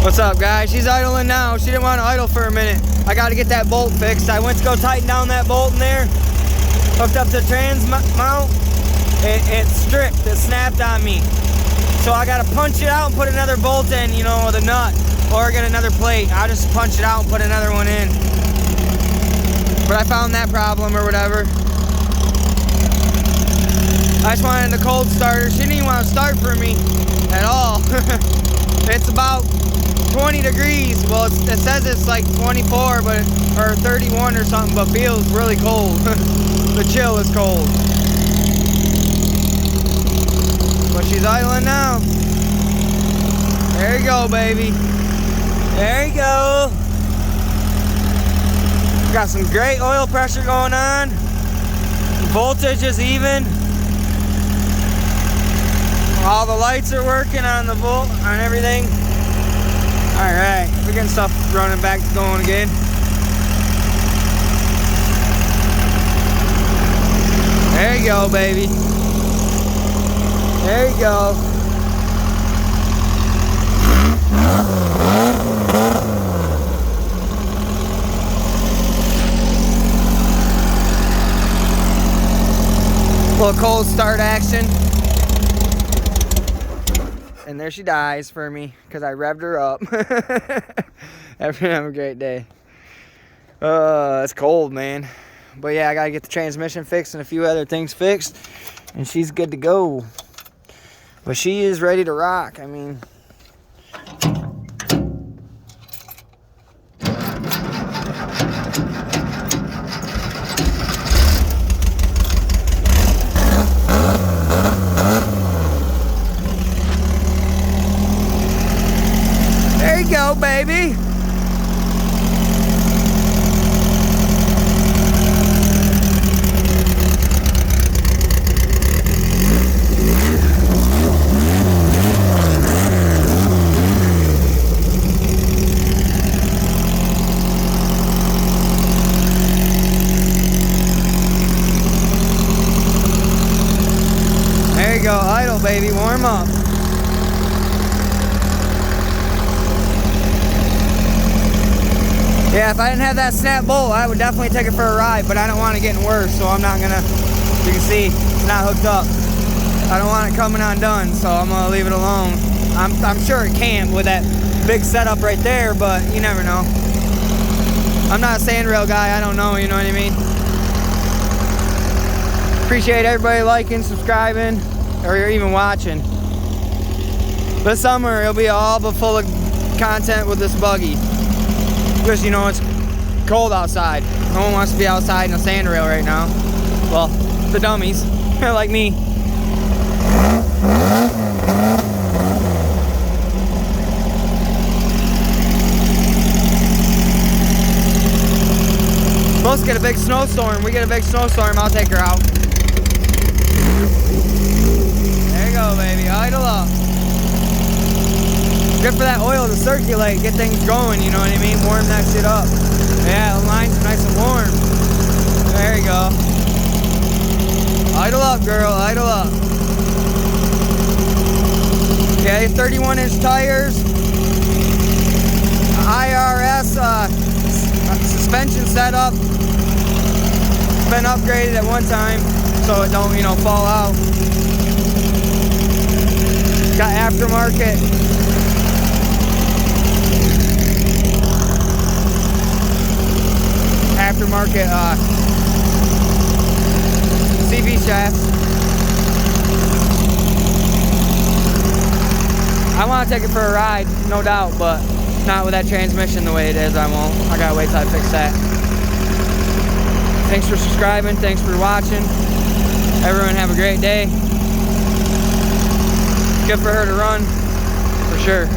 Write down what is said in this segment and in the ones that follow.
What's up, guys? She's idling now. She didn't want to idle for a minute. I got to get that bolt fixed. I went to go tighten down that bolt in there. Hooked up the trans mount. It stripped. It snapped on me. So I got to punch it out and put another bolt in, you know, with a nut. Or get another plate. I'll just punch it out and put another one in. But I found that problem or whatever. I just wanted the cold starter. She didn't even want to start for me at all. It's about 20 degrees. Well, it says it's like 24, or 31 or something, but feels really cold. The chill is cold. But she's idling now. There you go, baby. There you go. Got some great oil pressure going on. Voltage is even. All the lights are working on the volt, on everything. All right, we're getting stuff running back to going again. There you go, baby. There you go. A little cold start action. And there she dies for me because I revved her up. Everyone have a great day. It's cold, man. But yeah, I gotta get the transmission fixed and a few other things fixed, and she's good to go. But she is ready to rock. I mean, there you go, baby. There you go, idle, baby, warm up. Yeah, if I didn't have that snap bolt, I would definitely take it for a ride, but I don't want it getting worse, so I'm not gonna, you can see, it's not hooked up. I don't want it coming undone, so I'm gonna leave it alone. I'm sure it can with that big setup right there, but you never know. I'm not a sandrail guy, I don't know, you know what I mean? Appreciate everybody liking, subscribing, or even watching. This summer, it'll be all but full of content with this buggy. Because, you know, it's cold outside. No one wants to be outside in a sandrail right now. Well, the dummies, like me. Supposed to get a big snowstorm. We get a big snowstorm, I'll take her out. There you go, baby. Idle up. Good for that oil to circulate, get things going, you know what I mean? Warm that shit up. Yeah, the line's nice and warm. There you go. Idle up, girl, idle up. Okay, 31-inch tires. IRS suspension setup. It's been upgraded at one time, so it don't, you know, fall out. Got aftermarket. Aftermarket CV shafts. I want to take it for a ride, no doubt, but not with that transmission the way it is. I won't. I gotta wait till I fix that. Thanks for subscribing. Thanks for watching. Everyone have a great day. Good for her to run, for sure.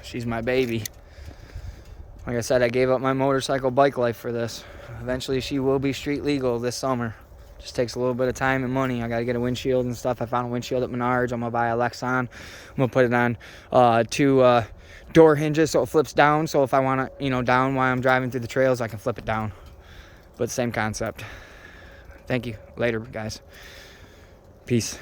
She's my baby. Like I said, I gave up my motorcycle bike life for this. Eventually she will be street legal this summer. Just takes a little bit of time and money. I gotta get a windshield and stuff. I found a windshield at Menards. I'm gonna buy a Lexan. I'm gonna put it on two door hinges so it flips down. So if I want to, you know, down while I'm driving through the trails, I can flip it down. But same concept. Thank you. Later, guys. Peace.